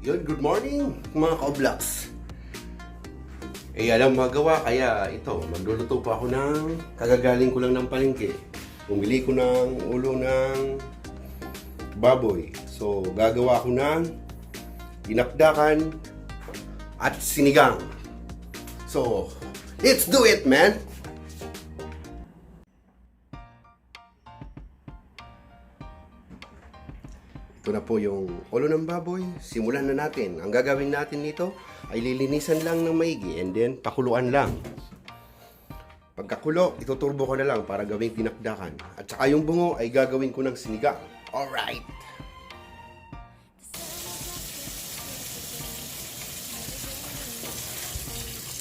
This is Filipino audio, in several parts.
Yun, good morning mga ka-vlogs. Alam magawa, kaya ito, magluluto pa ako ng kagagaling ko lang ng palengke. Bumili ko ng ulo ng baboy. So, gagawa ko ng dinakdakan at sinigang. So, let's do it, man! Ito na po yung ulo ng baboy. Simulan na natin. Ang gagawin natin nito ay lilinisan lang ng maigi and then pakuluan lang. Pagkakulo, ituturbo ko na lang para gawing dinakdakan. At saka yung bungo ay gagawin ko ng sinigang. Alright!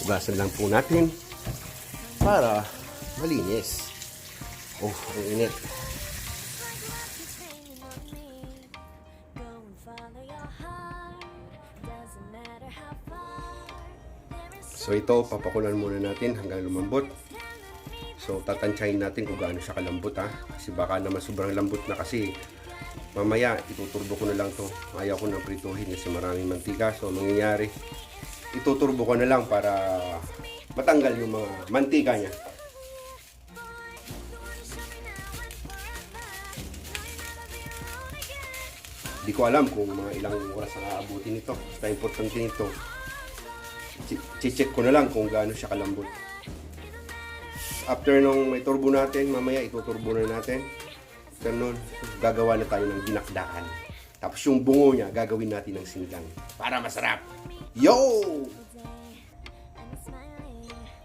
Ugasan lang po natin para malinis. Oh, ang init. So ito, papakulan muna natin hanggang lumambot. So tatansyahin natin kung gaano siya kalambot ha. Kasi baka naman sobrang lambot na kasi mamaya ituturbo ko na lang to. Ayaw ko nang prituhin kasi maraming mantika. So mangyayari, ituturbo ko na lang para matanggal yung mga mantika niya. Di ko alam kung mga ilang oras ang aabutin nito. Basta importante nito, check ko na lang kung gaano siya kalambot. After nung may turbo natin, mamaya ituturbo na natin. Ganun, gagawa na tayo ng dinakdakan. Tapos yung bungo niya, gagawin natin ng sinigang para masarap. Yo!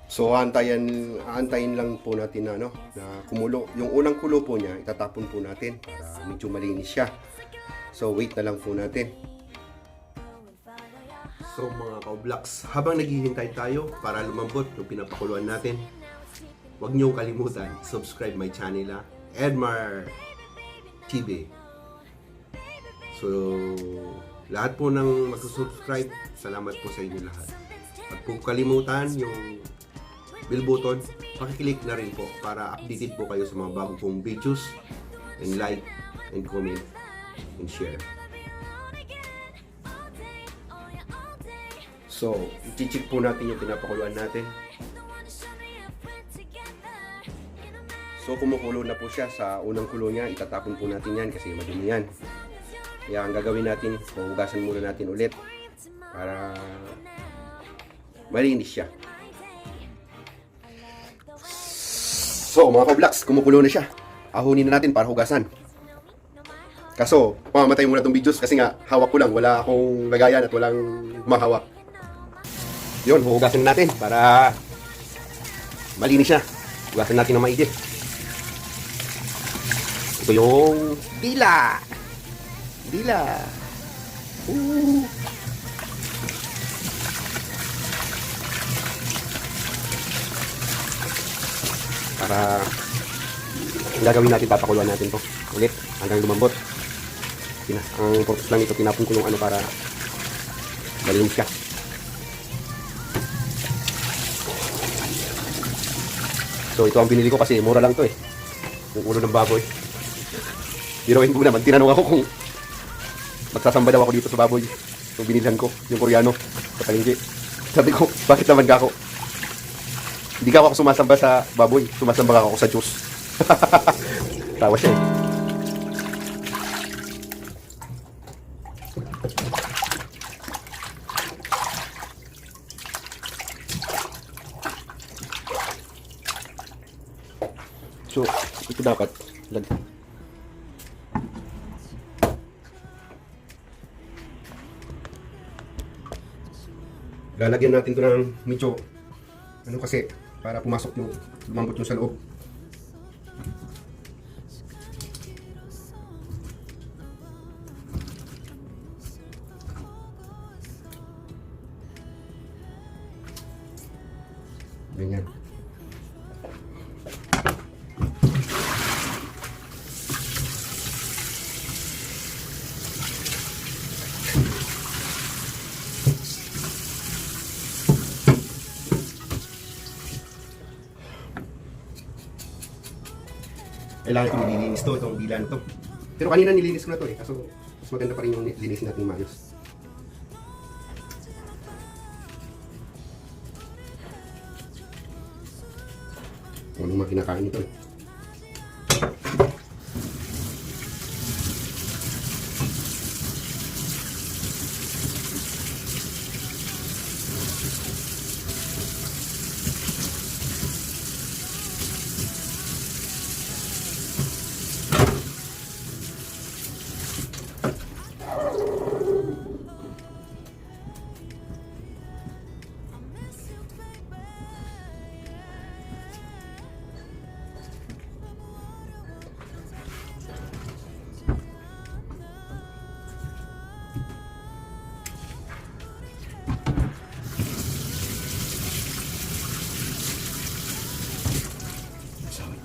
So aantayin lang po natin na, na kumulo. Yung unang kulo po niya, itatapon po natin para medyo malinis siya. So wait na lang po natin. So mga ka-vlogs, habang naghihintay tayo para lumambot yung pinapakuluan natin, huwag niyong kalimutan, subscribe my channel, Edmar TV. So lahat po ng mag-subscribe, salamat po sa inyo lahat. At kung kalimutan yung bell button, pakiclick na rin po para updated po kayo sa mga bago pong videos, and like, and comment, and share. So, i-check po natin yung pinapakuluan natin. So, kumukulo na po siya sa unang kulo niya. Itatapon po natin yan kasi madumi yan. Kaya ang gagawin natin, hugasan muna natin ulit para malinis siya. So, mga ka-vlogs, kumukulo na siya. Ahunin na natin para hugasan. Kaso, pamamatay muna itong videos kasi nga, hawak ko lang. Wala akong lagayan at walang mahawak. Yun, huhugasan natin para malinis siya. Hugasan natin ng maigi. Ito yung dila. Dila. Para ang gagawin natin, papakuluan natin to ulit hanggang lumambot. Ang purpose lang ito, tinapon ko yung para malinis siya. So ito ang binili ko kasi mura lang to yung ulo ng baboy. Biruin ko naman, tinanong ako kung magsasamba daw ako dito sa baboy. So binilhan ko yung Koreano sa palengke. Sabi ko, bakit naman ka ako? Hindi ka ako sumasamba sa baboy, sumasamba ako sa Diyos. Tawa siya So, ito dapat lalagyan natin ito ng medyo kasi para pumasok yung lumambot yung sa loob. Ganyan. Kailangan itong nililinis to, itong bilan to. Pero kanina nilinis ko na to kaso mas maganda pa rin yung linisin natin maayos. Kung anong mga kinakain nito.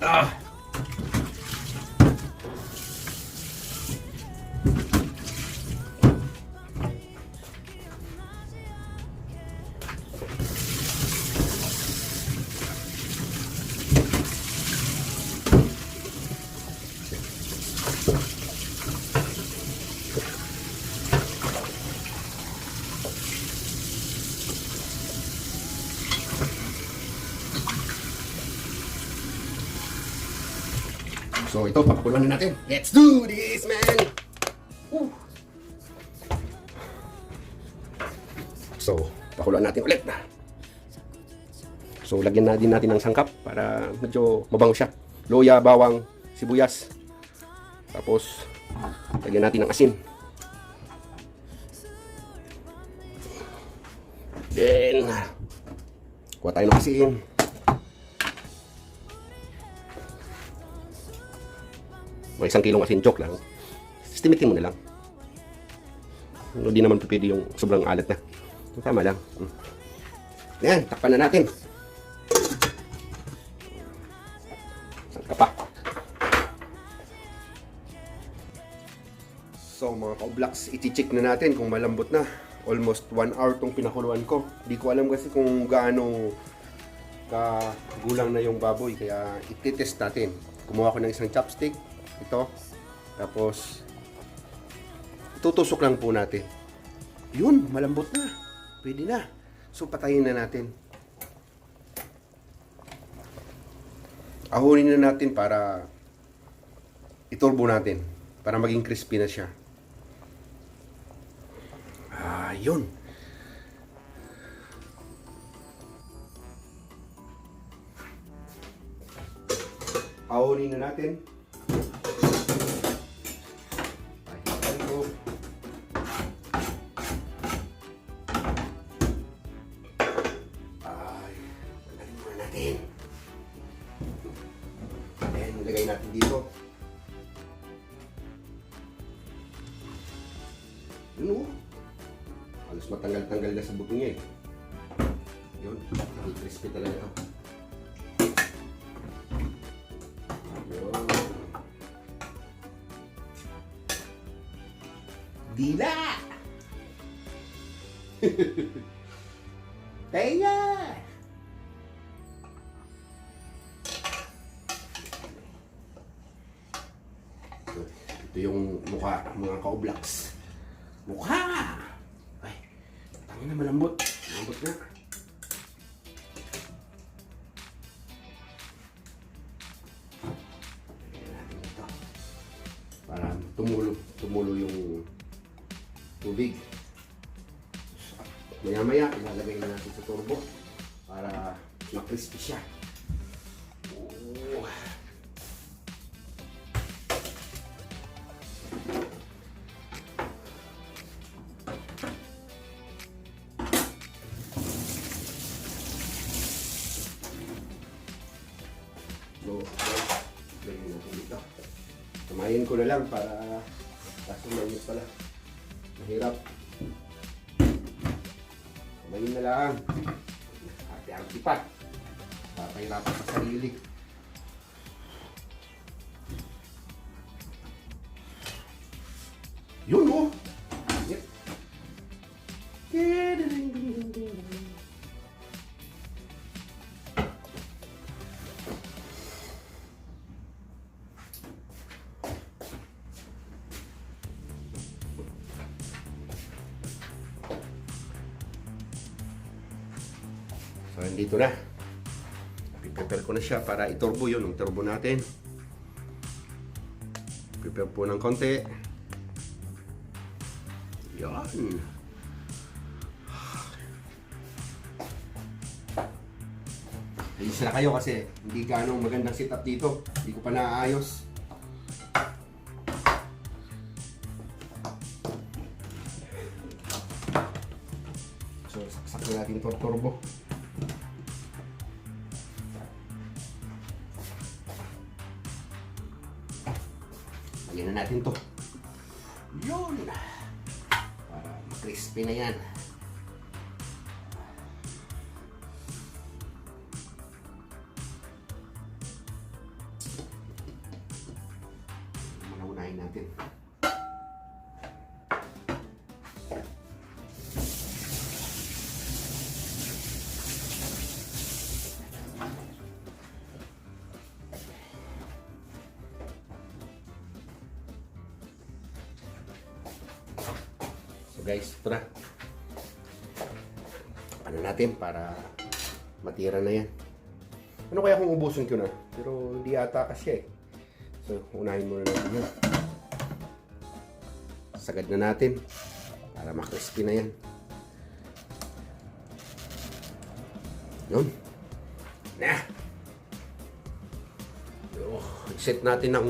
Ah! So ito, papakuluan na natin. Let's do this, man! Woo. So, pakuluan natin ulit. So, lagyan na din natin ng sangkap para medyo mabango siya. Luya, bawang, sibuyas. Tapos, lagyan natin ng asin. Then, kuha tayo ng asin. May 1 kilong asin, joke lang. Estimitin mo na lang. Hindi naman pwede yung sobrang alat na. Tama lang. Yan, takpan na natin. Saan ka pa? So mga ka-oblaks, iti-check na natin kung malambot na. Almost 1 hour tong pinakuluan ko. Hindi ko alam kasi kung gaano kagulang na yung baboy. Kaya iti-test natin. Kumuha ko ng isang chopstick. Ito. Tapos tutusok lang po natin. Yun, malambot na. Pwede na. So patayin na natin. Ahunin na natin para iturbo natin. Para maging crispy na siya. Yun. Ahunin na natin. Ilagay natin dito. Yun o. Halos matanggal-tanggal na sa buto niya eh. Yun. Crispy talaga ito. Yun. Dila! Tenga! Ito yung mukha, mga ka-oblaks. Mukha! Ay, tangin na malambot. Malambot na. Lagyan natin ito. Para tumulo yung tubig. Maya-maya, ilalagay na natin sa turbo para ma-crispy siya. So, lagyan natin dito. Samayin ko na lang para kaso mainit pala. Mahirap. Samayin na lang. Ate-arte pa. Papahirapan sa sarili. Yun o! Yep. So, dito na. Prepare ko na siya para iturbo yun. Ang turbo natin. Prepare po ng konti. Yan. Ayos na kayo kasi hindi ganong magandang setup dito. Hindi ko pa naayos. So, saksak na natin ito turbo. Lagyan na natin to. Yun! Para crispy na yan. Unahin natin. So guys, ito na. Ano natin para matira na yan. Ano kaya kung ubusin ko na? Pero hindi ata kasi eh. So, unahin muna natin yun. Sagad na natin para makrispy na yan. Yun. Na! Set natin ng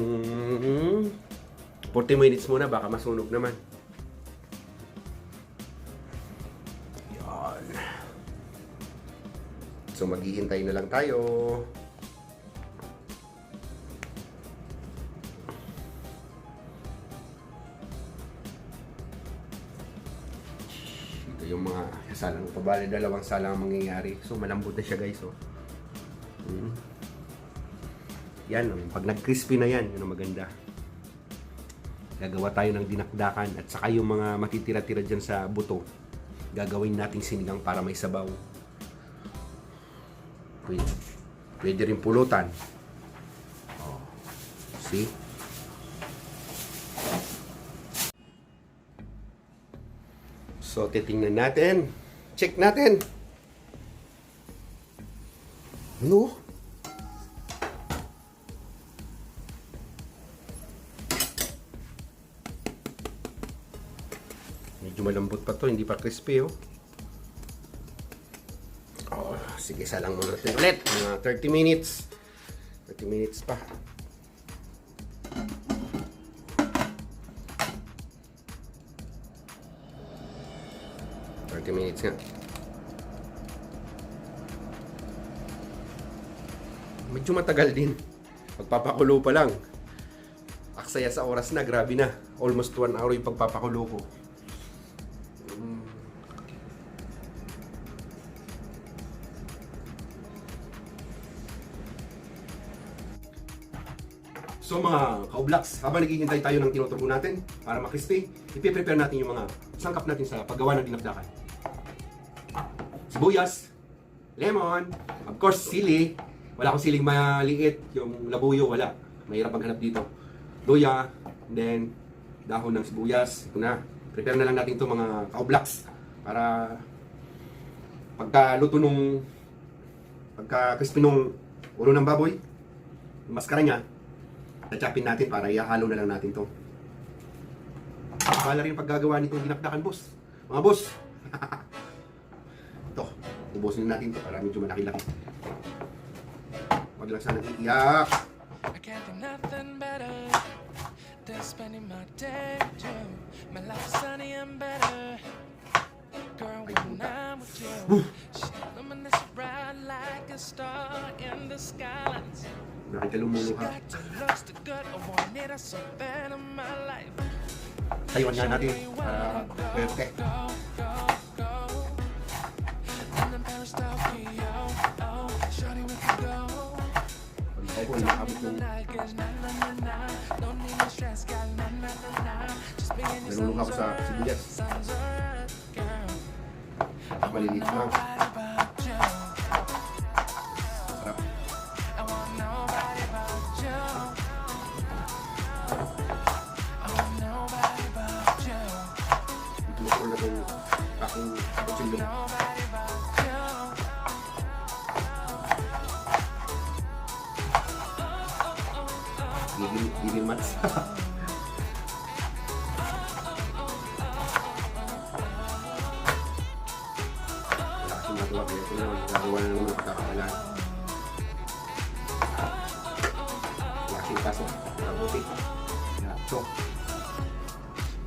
40 minutes muna. Baka masunog naman. Yan. So, maghihintay na lang tayo. Yung mga salang pabali, dalawang salang ang mangyayari. So malambot na siya guys. Oh. Yan, pag nag-crispy na yan, yun ang maganda. Gagawa tayo ng dinakdakan at saka yung mga matitira-tira dyan sa buto, gagawin nating sinigang para may sabaw. Pwede rin pulutan. Oh. See? So, titingnan natin. Check natin. Ano? Medyo malambot pa to. Hindi pa crispy, oh. Oh, sige, salang muna natin ulit. Mga 30 minutes. 30 minutes pa. Minutes nga. Medyo matagal din. Pagpapakulo pa lang. Aksaya sa oras na, grabe na. Almost 1 hour yung pagpapakulo ko. So mga kaublaks, habang naghihintay tayo ng tinuturbo natin para makrispy, ipiprepare natin yung mga sangkap natin sa paggawa ng dinakdakan. Sibuyas, lemon, of course sili. Wala akong siling maliit, yung labuyo wala. Mahirap maghanap dito. Luya, then dahon ng sibuyas. Ito na. Prepare na lang natin itong mga kaublaks para pagka-crispy nung ulo ng baboy, yung maskara niya, na-chopin natin para ihalo na lang natin to. Bahala rin paggagawa nitong dinakdakan, boss. Mga boss! Ito, ubusin natin to para medyo malaki-laki. Huwag lang sana iiyak. I can't think nothing better than spending my day with you. My life is sunny and better. Girl, when I'm with you, she's luminous bright like a star in the sky. Nakikalumuluha. Tayuan nga natin para pwede. Pag-isay ko, nakakabot ng naluluha ko sa sibuyas. Maliliit lang. Sarap. Ito na itong aking kutsilo. Gigil mats. Wala kasing magawa. Kaya ito na, nagawa na naman ang pagkakamalan. Wala kasing pasok. Mabuti. So,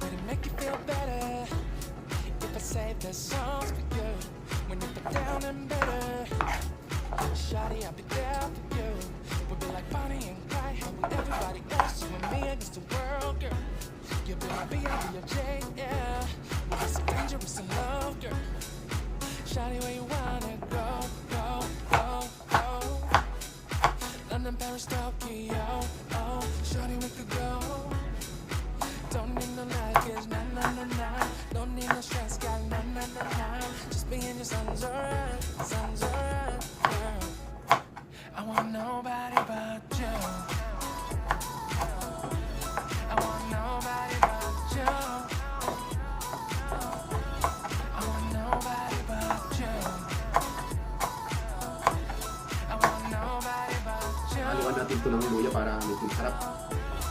Would it make you feel better if I say the songs for you when you put down and better? Shawty, I'll be there for you. We'll be like Bonnie and Clyde, how with everybody else, you and me against the world, girl. You'll be my B, I'll be your J, yeah. We'll be so dangerous in love, girl. Shawty, where you wanna go, go, go, go? London, Paris, Tokyo, oh. Shawty, we could go. Don't need no luggage, nah, nah, nah, nah. Don't need no stress, got nah, nah, nah, nah. Just being your son's alright, girl. I want nobody but you. I want nobody but you. I want nobody but you. I want nobody but you. haluan natin ito ng luya para medyo sarap.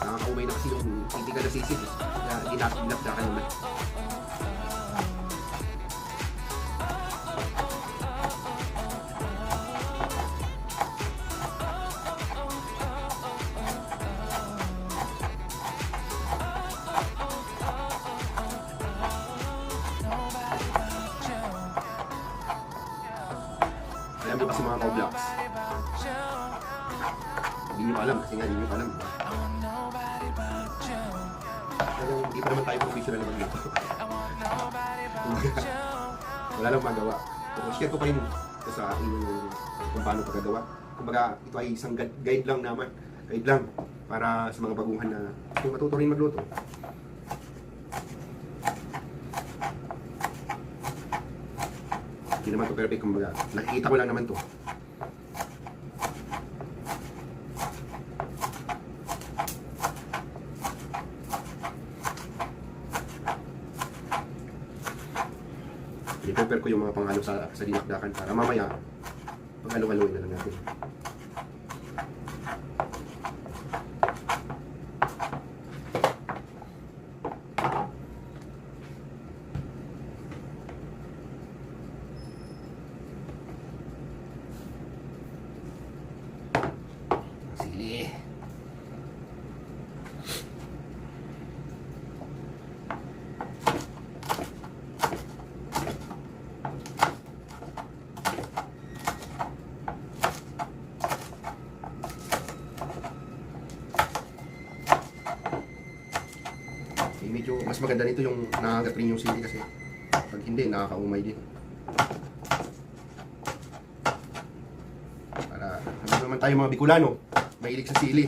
Nakakaumay na kasi yung titigan na sisig. Kaya dinakdakan naman. Alam mo kasi mga co-blocks. Hindi nyo alam kasi nga hindi nyo alam. Pero hindi pa naman tayo professional naman dito. Wala lang magawa. So, share ko kayo ito sa inyo kung paano pagkagawa. Kumbaga, ito ay isang guide lang naman. Guide lang para sa mga baguhan na kung matuto rin magluto. Hindi naman ito perfect, kumbaga. Nakikita ko lang naman ito. I-prepare ko yung mga panghalo sa dinakdakan para mamaya pag-halo-haloin na lang natin. Sili. Medyo mas maganda nito yung nakagat rin yung sili kasi pag hindi, nakakaumay din. Para ano naman tayo mga Bicolano, mahilig sa sili.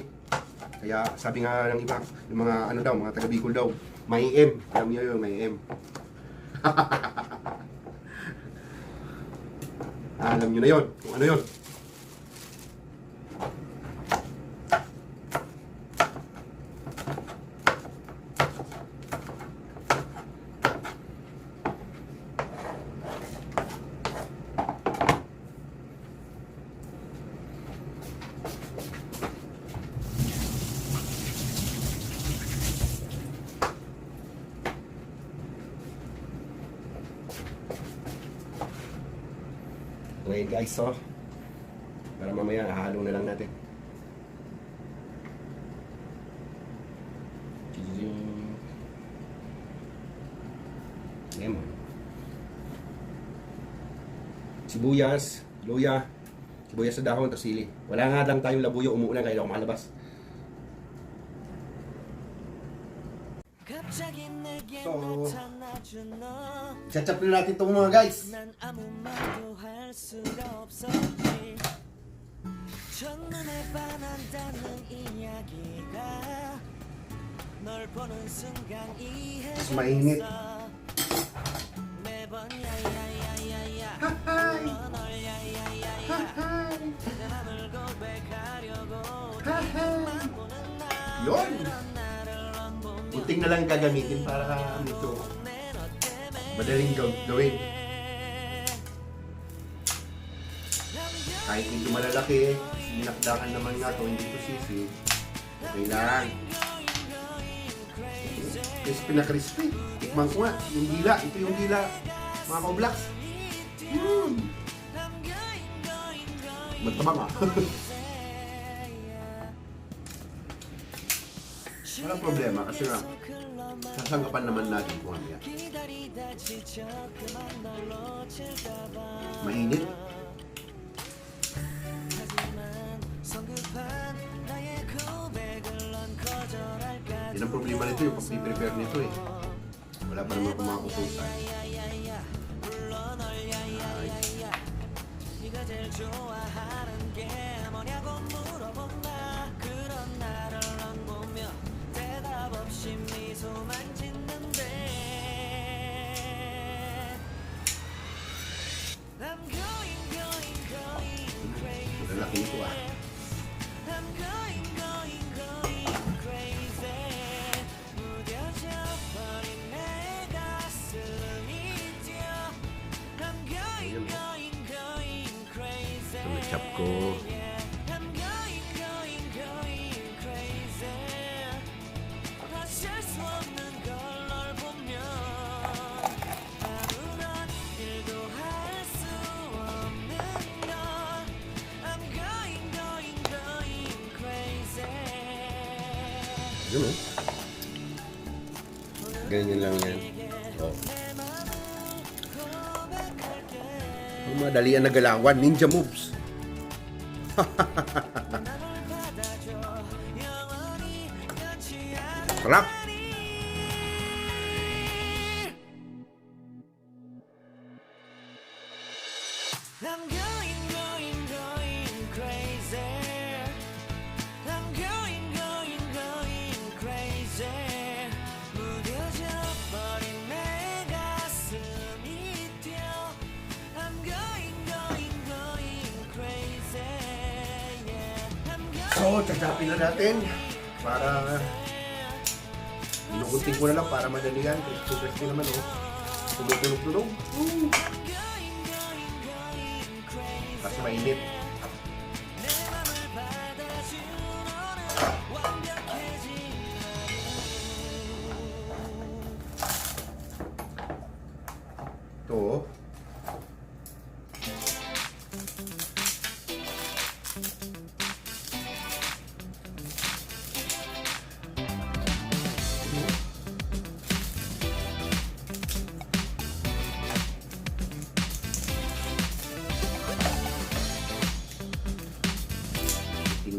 Kaya sabi nga ng iba, yung mga ano daw, mga taga Bicol daw, may M. Alam niyo yun, may M. Alam niyo na yun, kung ano yun. Okay guys, so para mamaya halo na lang natin. Lemon, sibuyas, luya, sibuyas sa dahon, tapos sili. Wala nga lang tayong labuyo, umuulan kaya ako makalabas. So, chat na natin itong mga guys. Mas mainit. Yun! Kunting na lang gagamitin para medyo madaling gawin. Kahit hindi malalaki, dinakdakan naman nga to, hindi to sisig. Okay lang. Crispy na crispy. Tikman ko nga. Yung dila. Ito yung dila. Mga ka-vlogs. Magtabang ah. Walang problema kasi nga sasanggapan naman natin kung ano yan. Mainit. Yan ang problema nito, yung pag-prepare nito eh. Wala pa naman akong mga utusan. Lalaki ito ah. Tumachap ko. Yun o. Ganyan lang yan. Oh. Madalian na galawan. Ninja moves. Sarap. So, tsatsapin na natin para inuunting ko na lang para madali yan. Crispy naman oh. Tumutunog-tunog. Kasi mainit. Ito.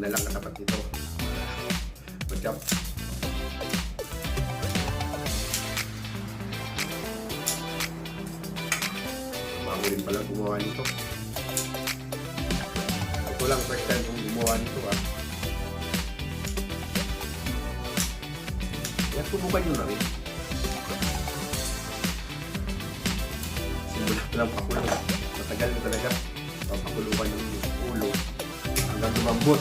Na lang katapat nito. Mag-jump. Bago rin pala gumawa nito. Ito lang first time kong gumawa nito ah. Kaya subukan nyo na rin. Simula lang pakulo. Matagal na talaga. Papakulukan ng ulo hanggang lumambot.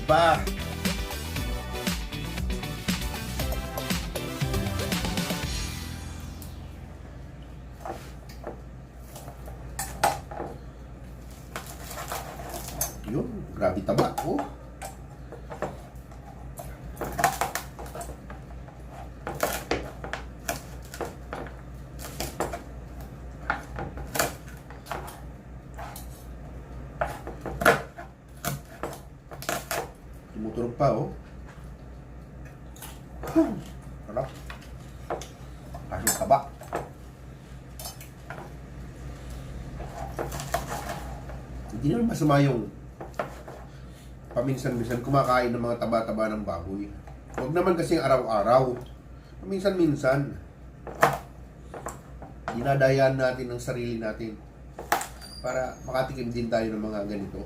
Ba. Yun, grabe taba. Oh. Tumutunog pa oh. Sarap. Kasing taba. Hindi naman masama yung paminsan-minsan kumakain ng mga taba-taba ng baboy. Huwag naman kasing araw-araw. Paminsan-minsan. Dinadayan natin ang sarili natin para makatikim din tayo ng mga ganito.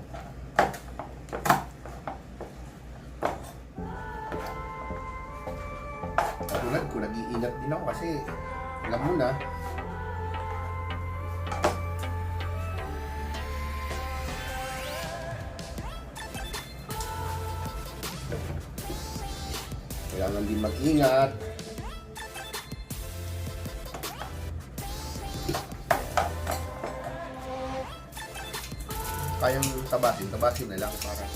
Katulad ko, nag-iingat din ako kasi alam mo na, kailangan din mag-ingat. kayang tabasin na lang para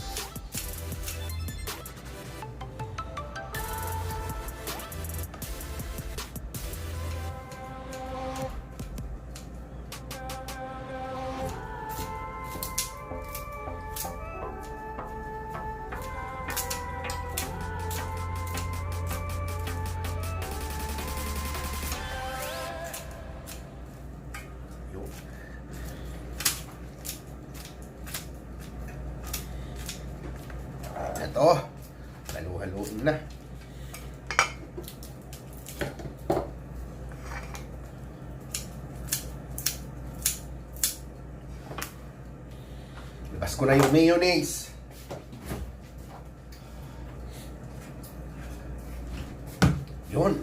ito, halo-haloin na. Labas ko na yung mayonnaise. Yun.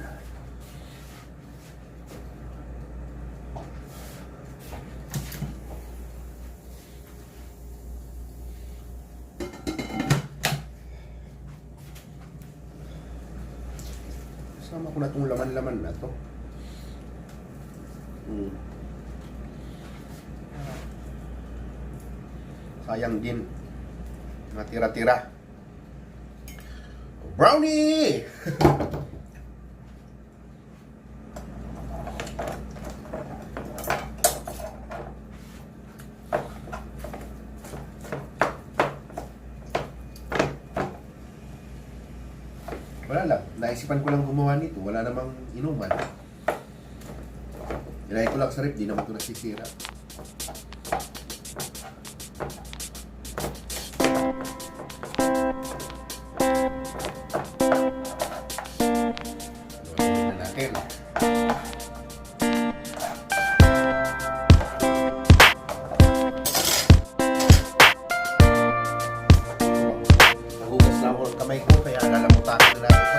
Sama ko na itong laman-laman na ito. Sayang din. Natira-tira. Brownie! Wala lang. Naisipan ko lang gumawa nito. Wala namang inuman. Nilagay ko lang sa rep. Di naman ito nasisira. Haluin na natin. Nahugas na ako ng kamay ko. Kaya nalamutan ko na natin.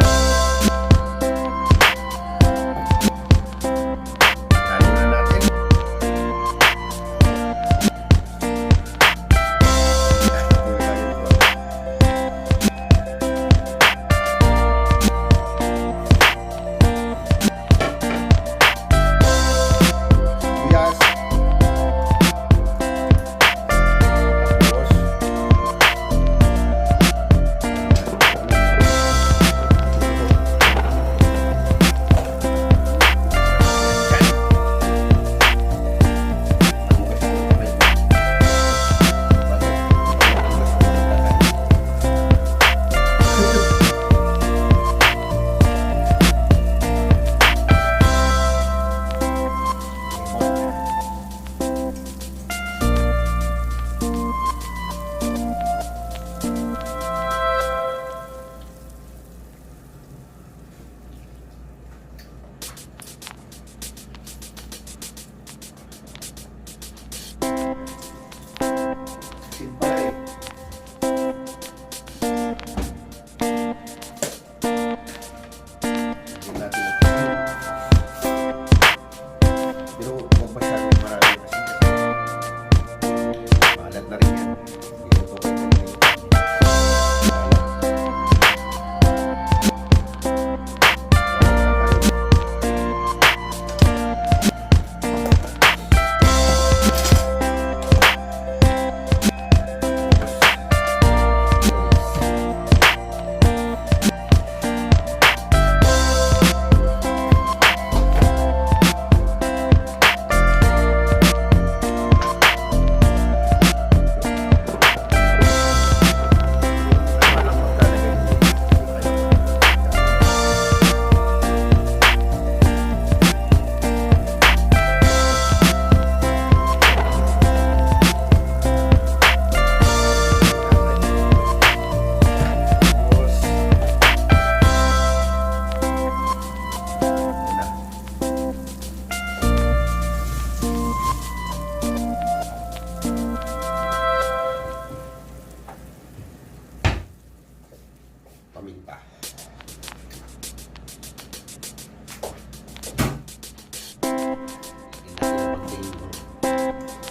Paminta.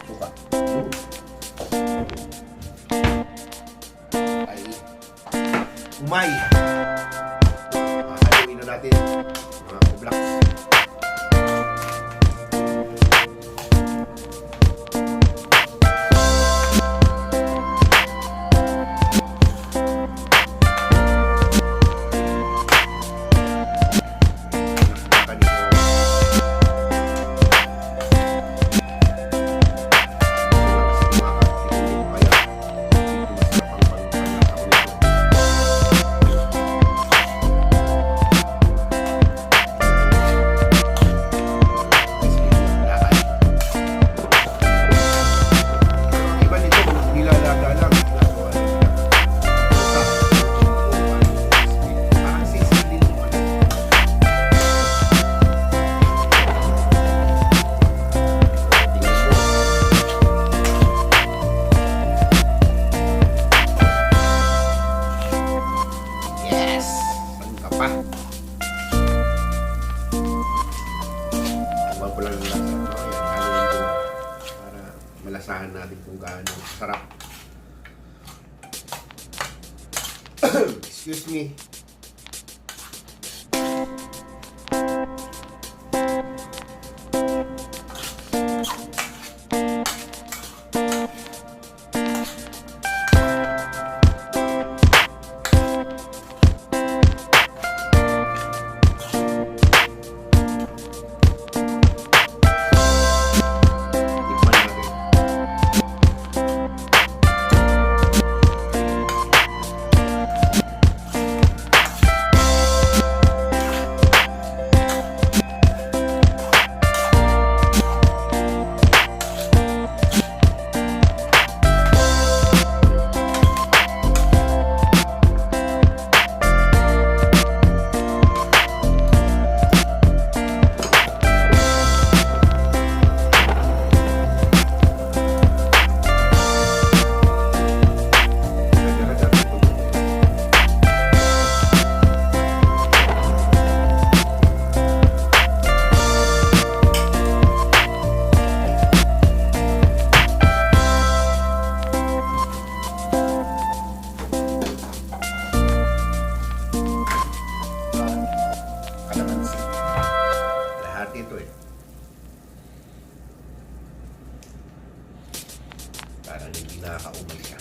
Suka. Ay umay. Haluin na natin mga kublaks. natin kung gaano sarap. Excuse me. Ito eh. Parang hindi nakakaumay siya.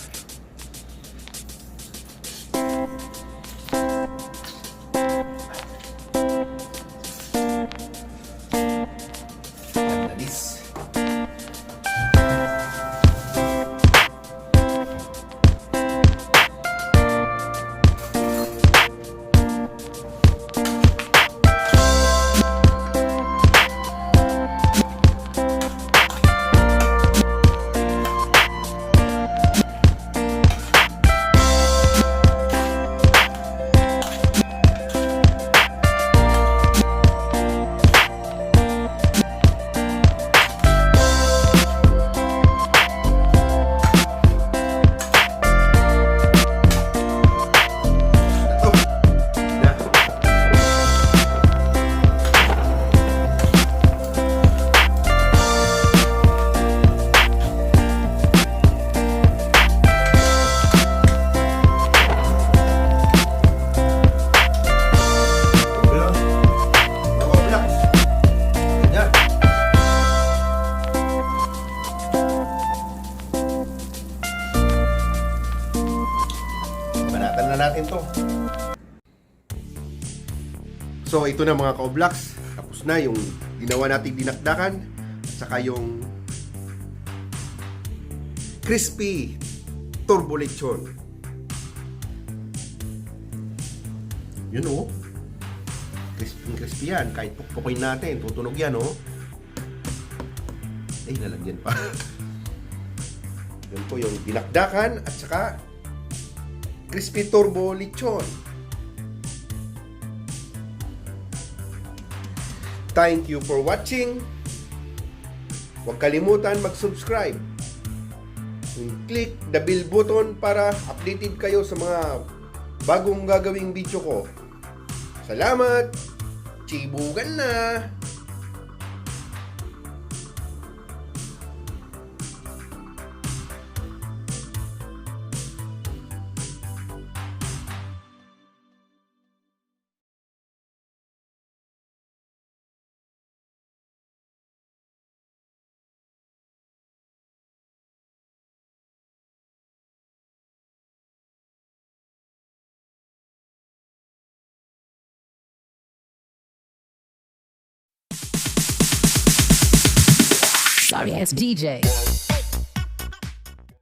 Nalis. Banatan na natin to. So ito na mga ka-Oblax, tapos na yung ginawa nating dinakdakan at saka yung crispy turbo lechon. Yun oh. Crispy yan. Kahit pukpukin natin, tutunog yan oh. Ay, nalagyan pa. Yun po yung dinakdakan at saka crispy turbo lechon. Thank you for watching. Huwag kalimutan mag-subscribe. Click the bell button para updated kayo sa mga bagong gagawing video ko. Salamat! Chibugan na! Sorry ass DJ.